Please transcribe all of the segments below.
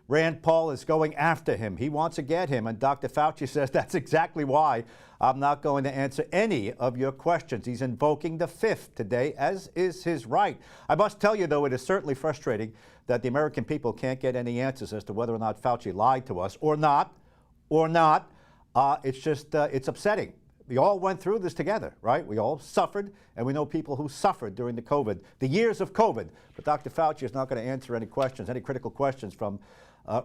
Rand Paul is going after him. He wants to get him, and Dr. Fauci says that's exactly why I'm not going to answer any of your questions. He's invoking the fifth today, as is his right. I must tell you, though, it is certainly frustrating that the American people can't get any answers as to whether or not Fauci lied to us or not. It's upsetting. We all went through this together, right? We all suffered, and we know people who suffered during the years of COVID. But Dr. Fauci is not going to answer any questions, any critical questions from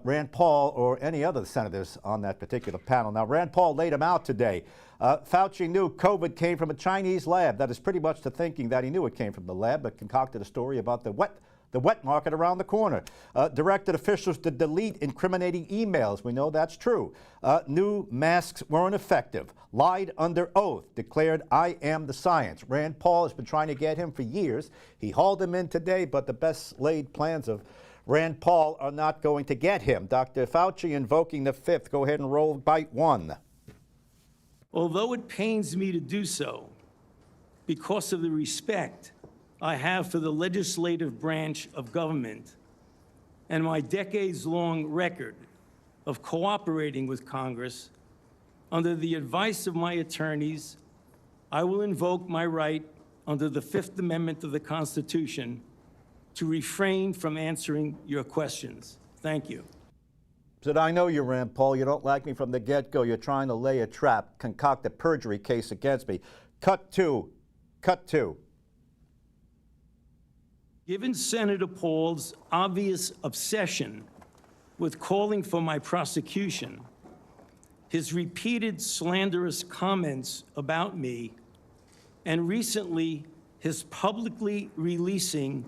Rand Paul or any other senators on that particular panel. Now, Rand Paul laid him out today. Fauci knew COVID came from a Chinese lab. That is pretty much the thinking that he knew it came from the lab, but concocted a story about the wet market around the corner. Directed officials to delete incriminating emails. We know that's true. Knew masks weren't effective. Lied under oath. Declared, I am the science. Rand Paul has been trying to get him for years. He hauled him in today, but the best laid plans of Rand Paul are not going to get him. Dr. Fauci invoking the fifth. Go ahead and roll bite one. Although it pains me to do so, because of the respect I have for the legislative branch of government and my decades-long record of cooperating with Congress, under the advice of my attorneys, I will invoke my right under the Fifth Amendment of the Constitution to refrain from answering your questions. Thank you. Said, I know you, Rand Paul. You don't like me from the get-go. You're trying to lay a trap, concoct a perjury case against me. Cut two. Cut two. Given Senator Paul's obvious obsession with calling for my prosecution, his repeated slanderous comments about me, and recently his publicly releasing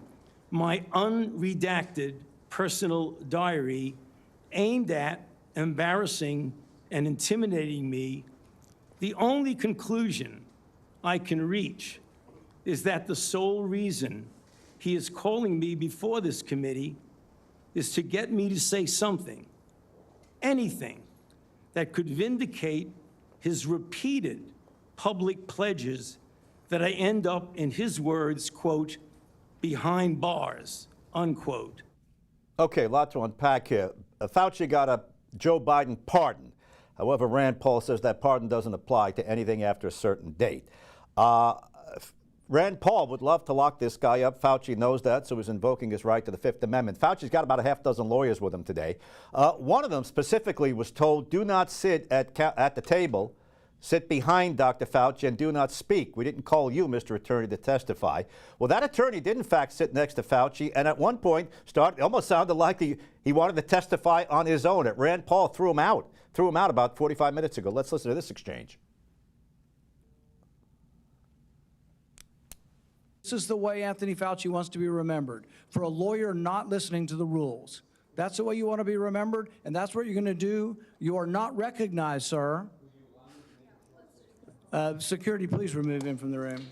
my unredacted personal diary aimed at embarrassing and intimidating me, the only conclusion I can reach is that the sole reason he is calling me before this committee is to get me to say something, anything, that could vindicate his repeated public pledges that I end up, in his words, quote, behind bars, unquote. Okay, a lot to unpack here. Fauci got a Joe Biden pardon. However, Rand Paul says that pardon doesn't apply to anything after a certain date. Rand Paul would love to lock this guy up. Fauci knows that, so he's invoking his right to the Fifth Amendment. Fauci's got about a half dozen lawyers with him today. One of them specifically was told, do not sit at the table, sit behind Dr. Fauci, and do not speak. We didn't call you, Mr. Attorney, to testify. Well, that attorney did, in fact, sit next to Fauci, and at one point, it almost sounded like he wanted to testify on his own. Rand Paul threw him out about 45 minutes ago. Let's listen to this exchange. This is the way Anthony Fauci wants to be remembered, for a lawyer not listening to the rules. That's the way you want to be remembered, and that's what you're going to do. You are not recognized, sir. Security, please remove him from the room.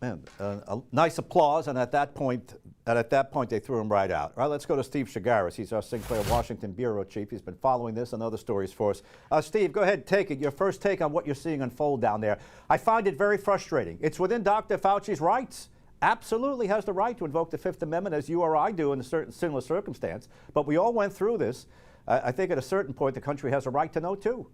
Man, a nice applause, and at that point they threw him right out. All right, let's go to Steve Chaggaris. He's our Sinclair Washington bureau chief. He's been following this and other stories for us. Steve, go ahead and take it. Your first take on what you're seeing unfold down there. I find it very frustrating. It's within Dr. Fauci's rights. Absolutely has the right to invoke the Fifth Amendment, as you or I do in a certain similar circumstance. But we all went through this. I think at a certain point the country has a right to know too.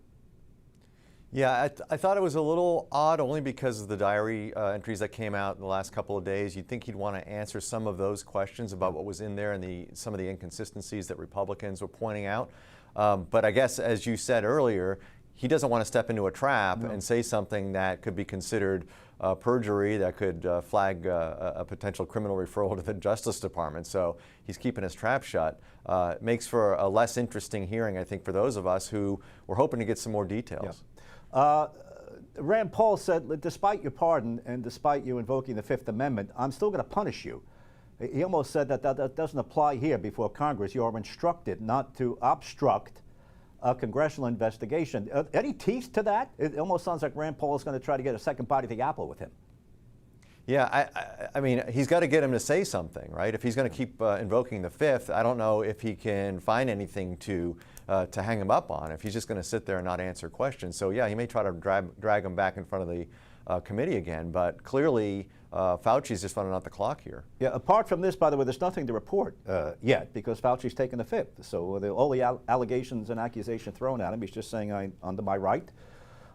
Yeah, I thought it was a little odd only because of the diary entries that came out in the last couple of days. You'd think he'd want to answer some of those questions about what was in there and some of the inconsistencies that Republicans were pointing out. But I guess, as you said earlier, he doesn't want to step into a trap and say something that could be considered perjury, that could flag a potential criminal referral to the Justice Department. So he's keeping his trap shut. It makes for a less interesting hearing, I think, for those of us who were hoping to get some more details. Yeah. Rand Paul said, despite your pardon and despite you invoking the Fifth Amendment, I'm still going to punish you. He almost said that that doesn't apply here before Congress. You are instructed not to obstruct a congressional investigation. Any teeth to that? It almost sounds like Rand Paul is going to try to get a second bite of the apple with him. Yeah, I mean, he's got to get him to say something, right? If he's going to keep invoking the Fifth, I don't know if he can find anything to hang him up on if he's just going to sit there and not answer questions. So yeah, he may try to drag him back in front of committee again. But clearly, Fauci's just running out the clock here. Yeah, apart from this, by the way, there's nothing to report yet because Fauci's taken the fifth. So all the allegations and accusations thrown at him, he's just saying, under my rights,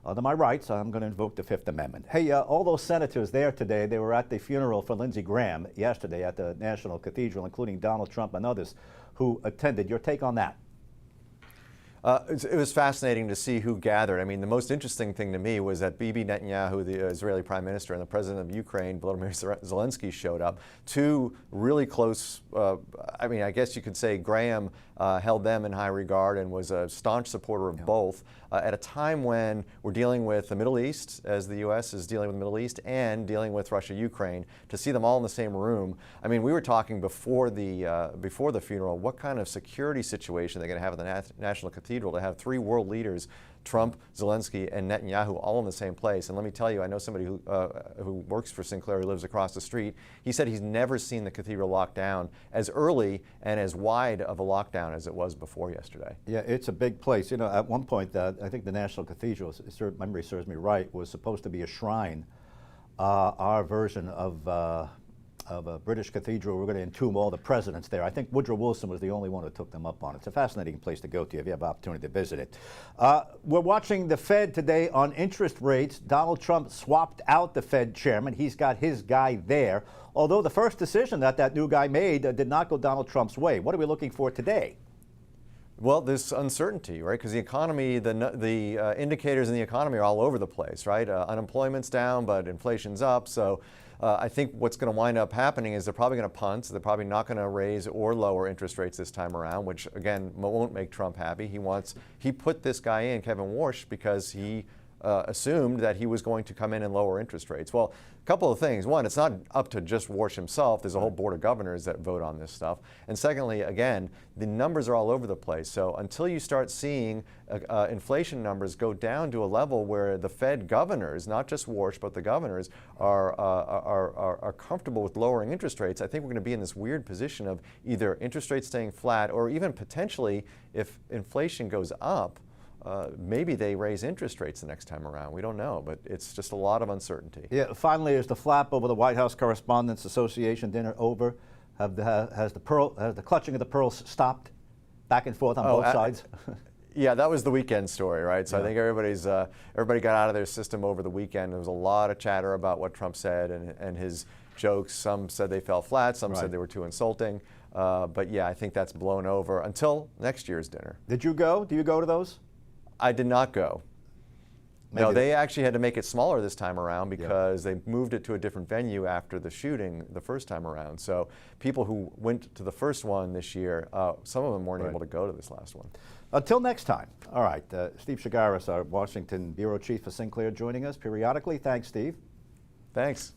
I'm going to invoke the Fifth Amendment. Hey, all those senators there today, they were at the funeral for Lindsey Graham yesterday at the National Cathedral, including Donald Trump and others who attended. Your take on that? It was fascinating to see who gathered. I mean, the most interesting thing to me was that Bibi Netanyahu, the Israeli prime minister, and the president of Ukraine, Volodymyr Zelensky, showed up. Two really close, I mean, I guess you could say Graham held them in high regard and was a staunch supporter of both at a time when we're dealing with the Middle East, as the U.S. is dealing with the Middle East, and dealing with Russia-Ukraine. To see them all in the same room, I mean, we were talking before the funeral, what kind of security situation they're going to have at the National Cathedral to have three world leaders, Trump, Zelensky, and Netanyahu, all in the same place. And let me tell you, I know somebody who works for Sinclair, who lives across the street. He said he's never seen the cathedral locked down as early and as wide of a lockdown as it was before yesterday. Yeah, it's a big place. You know, at one point, I think the National Cathedral, if memory serves me right, was supposed to be a shrine, our version of a British cathedral. We're going to entomb all the presidents there. I think Woodrow Wilson was the only one who took them up on it. It's a fascinating place to go to if you have an opportunity to visit it. We're watching the Fed today on interest rates. Donald Trump swapped out the Fed chairman. He's got his guy there. Although the first decision that new guy made did not go Donald Trump's way. What are we looking for today? Well, there's uncertainty, right? Because the economy, the indicators in the economy are all over the place, right? Unemployment's down, but inflation's up. So I think what's going to wind up happening is they're probably going to punt. They're probably not going to raise or lower interest rates this time around, which again won't make Trump happy. He put this guy in, Kevin Warsh, because he assumed that he was going to come in and lower interest rates. Well, a couple of things. One, it's not up to just Warsh himself. There's a whole board of governors that vote on this stuff. And secondly, again, the numbers are all over the place. So until you start seeing inflation numbers go down to a level where the Fed governors, not just Warsh, but the governors, are comfortable with lowering interest rates, I think we're going to be in this weird position of either interest rates staying flat or even potentially, if inflation goes up, maybe they raise interest rates the next time around. We don't know, but it's just a lot of uncertainty. Yeah, finally, is the flap over the White House Correspondents Association dinner over? Has the clutching of the pearls stopped? Back and forth on both sides? Yeah, that was the weekend story, right? So I think everybody got out of their system over the weekend. There was a lot of chatter about what Trump said and his jokes. Some said they fell flat. Some said they were too insulting. But yeah, I think that's blown over until next year's dinner. Did you go? Do you go to those? I did not go. No, they actually had to make it smaller this time around because they moved it to a different venue after the shooting the first time around. So people who went to the first one this year, some of them weren't able to go to this last one. Until next time. All right, Steve Chaggaris, our Washington bureau chief for Sinclair, joining us periodically. Thanks, Steve. Thanks.